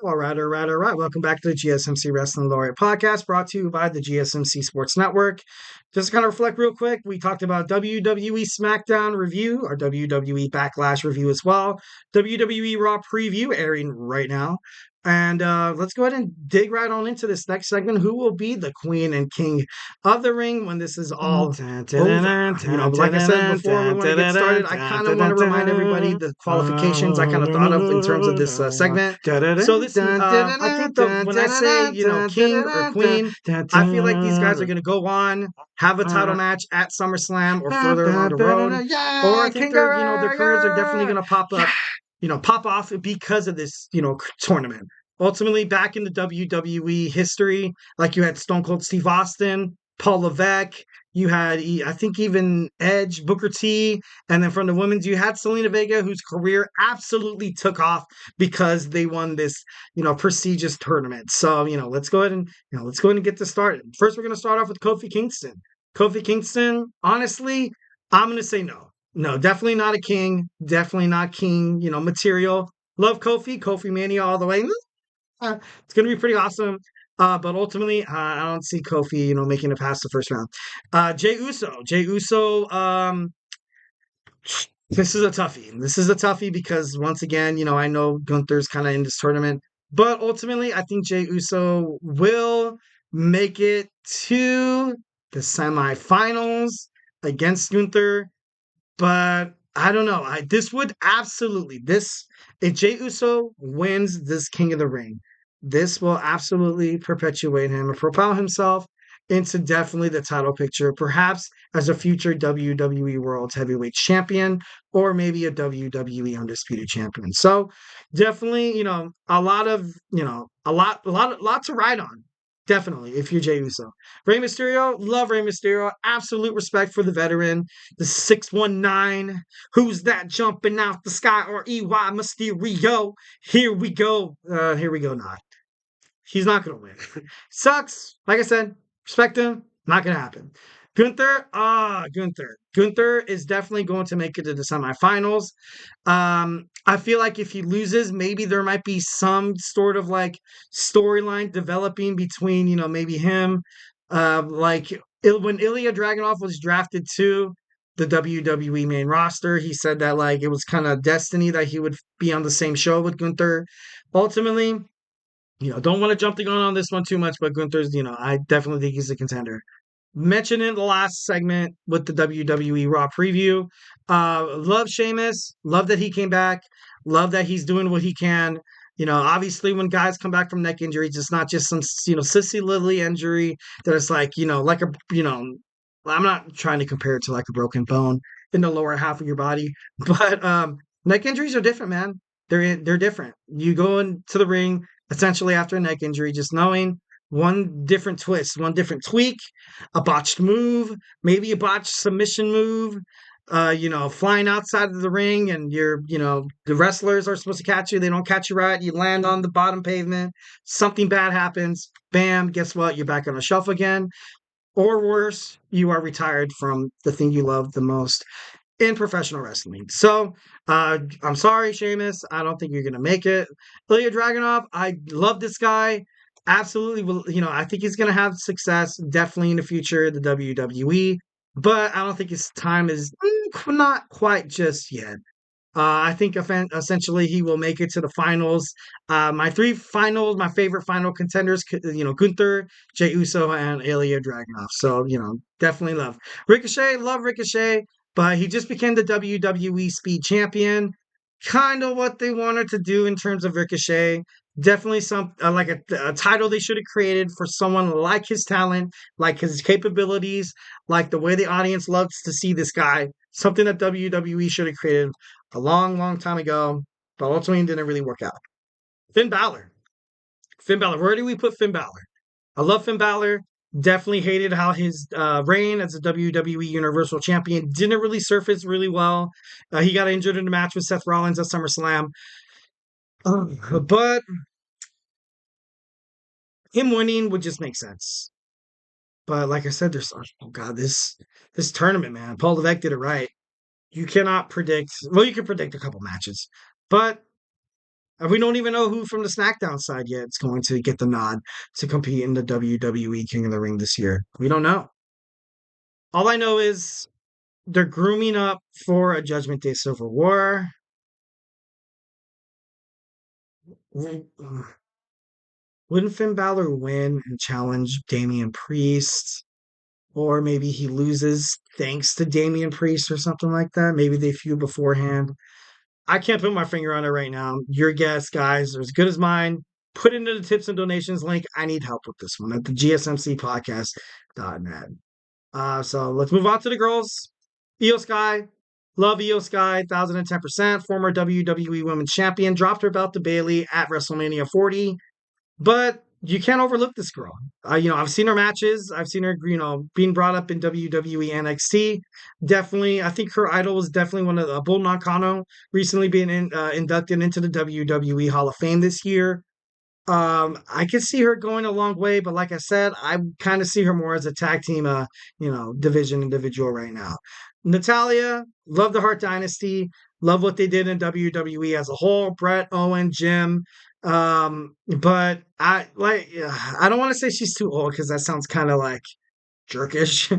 All right. Welcome back to the GSMC Wrestling Laureate podcast brought to you by the GSMC Sports Network. Just to kind of reflect real quick, we talked about WWE SmackDown review, our WWE Backlash review as well, WWE Raw preview airing right now. And let's go ahead and dig right on into this next segment. Who will be the queen and king of the ring when this is all over? But like I said before, we want to get started. I kind of want to remind everybody the qualifications I kind of thought of in terms of this segment. So this, I think when I say king or queen, I feel like these guys are going to go on, have a title match at SummerSlam or further along the road, or I think their careers are definitely going to pop off because of this tournament. Ultimately, back in the WWE history, like you had Stone Cold Steve Austin, Paul Levesque, you had I think even Edge, Booker T, and then from the women's you had Selena Vega, whose career absolutely took off because they won this prestigious tournament. So let's go ahead and get this started. First, we're going to start off with Kofi Kingston. Kofi Kingston, honestly, I'm going to say no. No, definitely not a king. Definitely not king, material. Love Kofi, Kofi Mania all the way. It's going to be pretty awesome. But ultimately, I don't see Kofi, making it past the first round. Jey Uso. Jey Uso, this is a toughie. This is a toughie because, once again, I know Gunther's kind of in this tournament. But ultimately, I think Jey Uso will make it to the semifinals against Gunther. But I don't know. If Jey Uso wins this King of the Ring, this will absolutely perpetuate him and propel himself into definitely the title picture, perhaps as a future WWE World Heavyweight Champion or maybe a WWE Undisputed Champion. So definitely, a lot to ride on. Definitely, if you're Jey Uso. Rey Mysterio, love Rey Mysterio. Absolute respect for the veteran, the 619. Who's that jumping out the sky? Or EY Mysterio. Here we go. Not. He's not going to win. Sucks. Like I said, respect him. Not going to happen. Gunther is definitely going to make it to the semifinals. I feel like if he loses, maybe there might be some sort of like storyline developing between, maybe him. When Ilya Dragunov was drafted to the WWE main roster, he said that like it was kind of destiny that he would be on the same show with Gunther. Ultimately, don't want to jump the gun on this one too much, but Gunther's, I definitely think he's a contender. Mentioned in the last segment with the WWE Raw preview. Love Sheamus. Love that he came back. Love that he's doing what he can. Obviously when guys come back from neck injuries, it's not just some, sissy lily injury that it's like, I'm not trying to compare it to like a broken bone in the lower half of your body, but neck injuries are different, man. They're different. You go into the ring essentially after a neck injury, just knowing one different twist, one different tweak, a botched move, maybe a botched submission move, flying outside of the ring and the wrestlers are supposed to catch you. They don't catch you right. You land on the bottom pavement. Something bad happens. Bam. Guess what? You're back on the shelf again. Or worse, you are retired from the thing you love the most in professional wrestling. So, I'm sorry, Sheamus. I don't think you're going to make it. Ilya Dragunov, I love this guy. Absolutely. I think he's going to have success definitely in the future, the WWE, but I don't think his time is not quite just yet. I think essentially he will make it to the finals. My favorite final contenders, Gunther, Jey Uso, and Ilya Dragunov. So, definitely love Ricochet, but he just became the WWE Speed Champion. Kind of what they wanted to do in terms of Ricochet. Definitely some like a title they should have created for someone like his talent, like his capabilities, like the way the audience loves to see this guy. Something that WWE should have created a long, long time ago, but ultimately didn't really work out. Finn Balor. Where do we put Finn Balor? I love Finn Balor. Definitely hated how his reign as a WWE Universal Champion didn't really surface really well. He got injured in a match with Seth Rollins at SummerSlam. But him winning would just make sense. But like I said, this tournament, man. Paul Levesque did it right. You cannot predict. Well, you can predict a couple matches, but And we don't even know who from the SmackDown side yet is going to get the nod to compete in the WWE King of the Ring this year. We don't know. All I know is they're grooming up for a Judgment Day Civil War. Wouldn't Finn Balor win and challenge Damian Priest? Or maybe he loses thanks to Damian Priest or something like that. Maybe they feud beforehand. I can't put my finger on it right now. Your guess, guys, are as good as mine. Put it into the tips and donations link. I need help with this one at the GSMCpodcast.net. So let's move on to the girls. Io Sky. Love Io Sky, 1010%. Former WWE Women's Champion. Dropped her belt to Bayley at WrestleMania 40. But you can't overlook this girl. I've seen her matches. I've seen her, being brought up in WWE NXT. Definitely, I think her idol was definitely one of the Bull Nakano, recently being inducted into the WWE Hall of Fame this year. I could see her going a long way, but like I said, I kind of see her more as a tag team, division individual right now. Natalia, love the Hart Dynasty, love what they did in WWE as a whole. Brett, Owen, Jim, but I don't want to say she's too old because that sounds kind of like jerkish.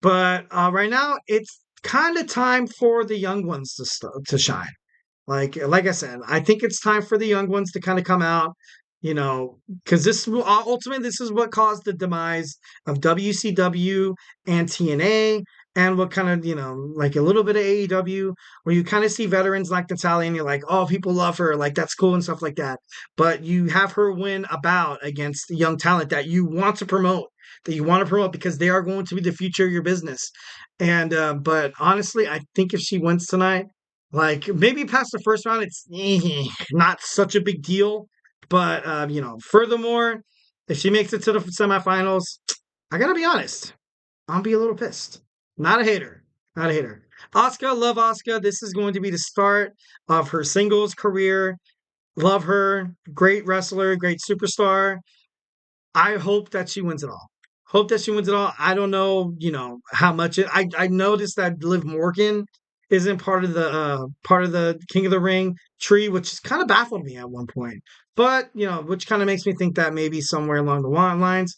But right now, it's kind of time for the young ones to shine. Like I said, I think it's time for the young ones to kind of come out, because this is what caused the demise of WCW and TNA, and what kind of, like a little bit of AEW, where you kind of see veterans like Natalia and you're like, oh, people love her, like that's cool and stuff like that. But you have her win a bout against young talent that you want to promote because they are going to be the future of your business. And but honestly, I think if she wins tonight, like maybe past the first round, it's not such a big deal. But furthermore, if she makes it to the semifinals, I gotta be honest, I'll be a little pissed. Not a hater, not a hater. Asuka, love Asuka. This is going to be the start of her singles career. Love her, great wrestler, great superstar. I hope that she wins it all. Hope that she wins it all. I don't know, how much I noticed that Liv Morgan isn't part of the King of the Ring tree, which kind of baffled me at one point. But, which kind of makes me think that maybe somewhere along the lines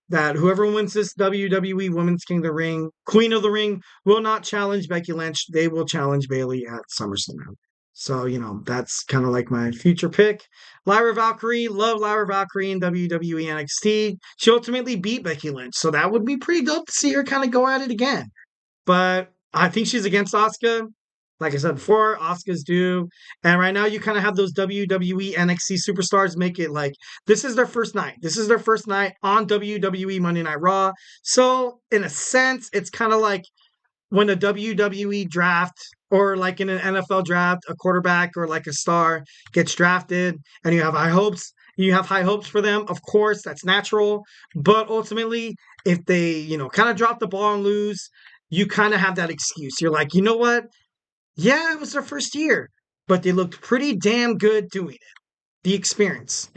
that whoever wins this WWE Women's King of the Ring, Queen of the Ring, will not challenge Becky Lynch. They will challenge Bayley at SummerSlam. So, that's kind of like my future pick. Lyra Valkyrie, love Lyra Valkyrie in WWE NXT. She ultimately beat Becky Lynch, so that would be pretty dope to see her kind of go at it again. But I think she's against Asuka. Like I said before, Asuka's due. And right now, you kind of have those WWE NXT superstars make it like this is their first night. This is their first night on WWE Monday Night Raw. So, in a sense, it's kind of like when a WWE draft or like in an NFL draft, a quarterback or like a star gets drafted and you have high hopes for them. Of course, that's natural. But ultimately, if they, kind of drop the ball and lose, you kind of have that excuse. You're like, you know what? Yeah, it was their first year, but they looked pretty damn good doing it. The experience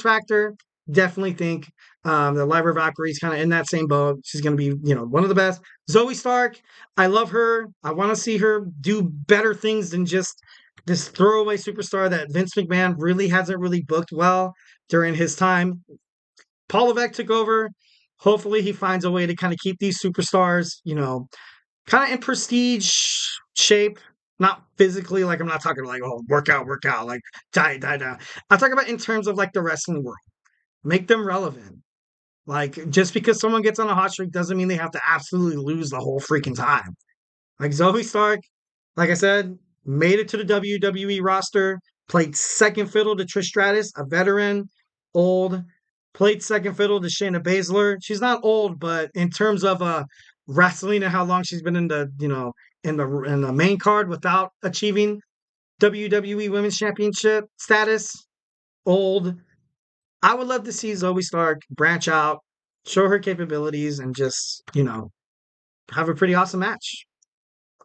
factor, definitely think that Lyra Valkyrie is kind of in that same boat. She's going to be, one of the best. Zoe Stark, I love her. I want to see her do better things than just this throwaway superstar that Vince McMahon really hasn't really booked well during his time. Paul Levesque took over. Hopefully he finds a way to kind of keep these superstars, kind of in prestige shape, not physically. Like I'm not talking like work out, like diet. I'm talking about in terms of like the wrestling world. Make them relevant. Like just because someone gets on a hot streak doesn't mean they have to absolutely lose the whole freaking time. Like Zoe Stark, like I said, made it to the WWE roster, played second fiddle to Trish Stratus, a veteran, old, played second fiddle to Shayna Baszler. She's not old, but in terms of wrestling and how long she's been in the, in the main card without achieving WWE Women's Championship status, old. I would love to see Zoe Stark branch out, show her capabilities, and just, have a pretty awesome match.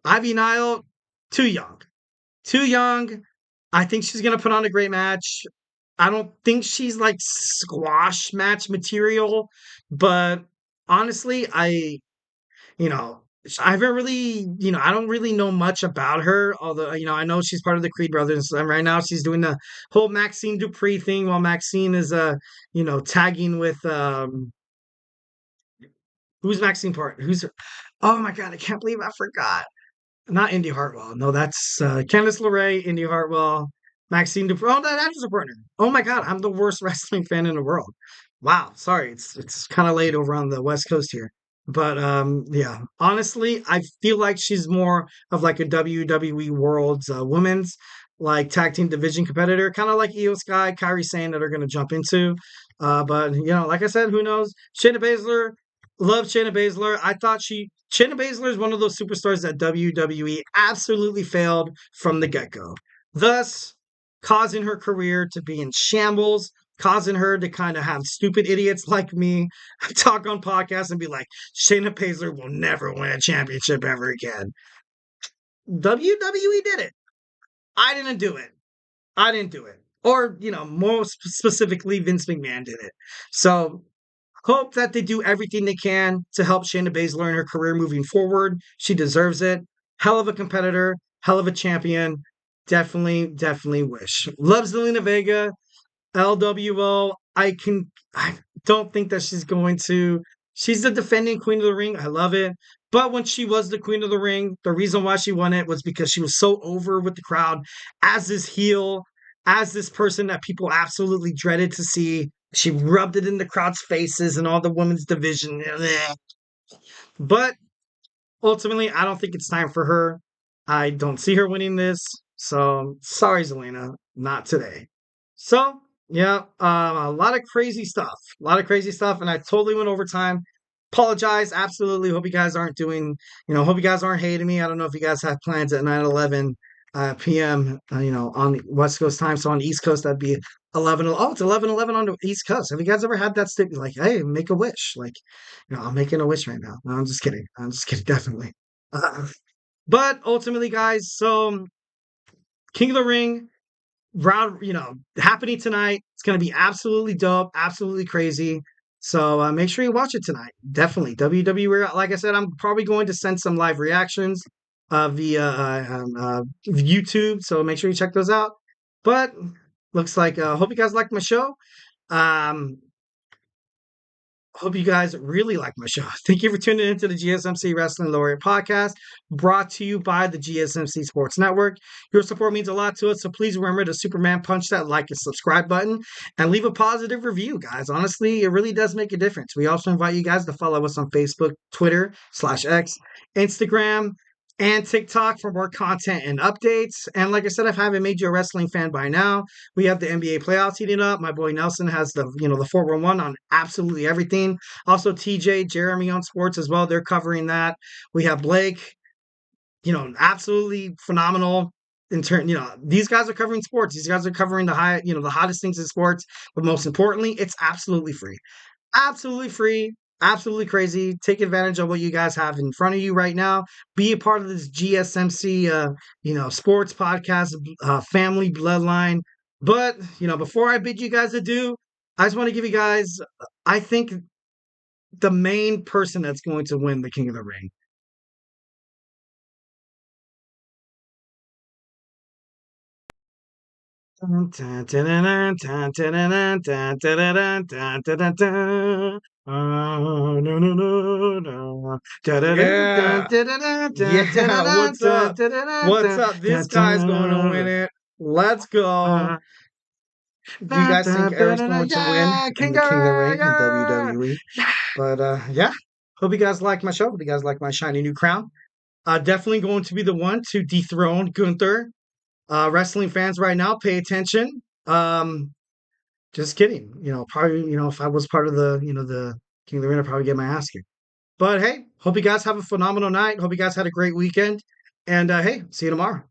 Ivy Nile, too young. Too young. I think she's going to put on a great match. I don't think she's like squash match material, but honestly, I haven't really, I don't really know much about her. Although, I know she's part of the Creed brothers. And right now, she's doing the whole Maxine Dupree thing, while Maxine is, tagging with who's Maxine part? Who's her? Oh my God, I can't believe I forgot. Not Indy Hartwell. No, that's Candice LeRae, Indy Hartwell, Maxine Dupree. Oh, that is a partner. Oh my God, I'm the worst wrestling fan in the world. Wow, sorry, it's kind of late over on the West Coast here. But yeah, honestly, I feel like she's more of like a WWE World's women's like tag team division competitor, kind of like Io Sky, Kyrie Sane that are going to jump into. But like I said, who knows? Shayna Baszler, love Shayna Baszler. I thought Shayna Baszler is one of those superstars that WWE absolutely failed from the get go, thus causing her career to be in shambles, causing her to kind of have stupid idiots like me talk on podcasts and be like, Shayna Baszler will never win a championship ever again. WWE did it. I didn't do it. I didn't do it. Or, more specifically, Vince McMahon did it. So hope that they do everything they can to help Shayna Baszler in her career moving forward. She deserves it. Hell of a competitor, hell of a champion. Definitely, definitely wish. Loves Zelina Vega. LWO. I don't think that she's going to. She's the defending Queen of the Ring. I love it. But when she was the Queen of the Ring, the reason why she won it was because she was so over with the crowd as this heel, as this person that people absolutely dreaded to see. She rubbed it in the crowd's faces and all the women's division. But ultimately, I don't think it's time for her. I don't see her winning this. So sorry, Zelina, not today. So yeah, a lot of crazy stuff. A lot of crazy stuff, and I totally went over time. Apologize, absolutely. Hope you guys aren't doing, hope you guys aren't hating me. I don't know if you guys have plans at 9:11 p.m. On the West Coast time. So on the East Coast, that'd be 11. Oh, it's 11:11 on the East Coast. Have you guys ever had that statement like, hey, make a wish? Like, I'm making a wish right now. No, I'm just kidding. I'm just kidding, definitely. Uh, but ultimately, guys, so King of the Ring round, happening tonight. It's going to be absolutely dope, absolutely crazy. So make sure you watch it tonight. Definitely. WWE, like I said, I'm probably going to send some live reactions via YouTube. So make sure you check those out. But looks like, hope you guys liked my show. Um, Hope you guys really like my show. Thank you for tuning into the GSMC Wrestling Laureate podcast, brought to you by the GSMC Sports Network. Your support means a lot to us, so please remember to Superman punch that like and subscribe button and leave a positive review, guys. Honestly, it really does make a difference. We also invite you guys to follow us on Facebook, Twitter/X, Instagram, and TikTok for more content and updates. And like I said, if I haven't made you a wrestling fan by now, we have the NBA playoffs heating up. My boy Nelson has the 411 on absolutely everything. Also, TJ, Jeremy on sports as well. They're covering that. We have Blake, absolutely phenomenal in turn. These guys are covering sports. These guys are covering the hottest things in sports. But most importantly, it's absolutely free. Absolutely free. Absolutely crazy. Take advantage of what you guys have in front of you right now. Be a part of this GSMC, sports podcast, family bloodline. But, before I bid you guys adieu, I just want to give you guys, I think, the main person that's going to win the King of the Ring. Yeah. Yeah. What's up? What's up? This guy's going to win it. Let's go. Do you guys think Eric's going to win in the King of the Ring in WWE? But yeah. Hope you guys like my show. Hope you guys like my shiny new crown. Definitely going to be the one to dethrone Gunther. Wrestling fans right now, pay attention. Just kidding. Probably, if I was part of the King of the Ring, I'd probably get my ass kicked. But hey, hope you guys have a phenomenal night. Hope you guys had a great weekend. And hey, see you tomorrow.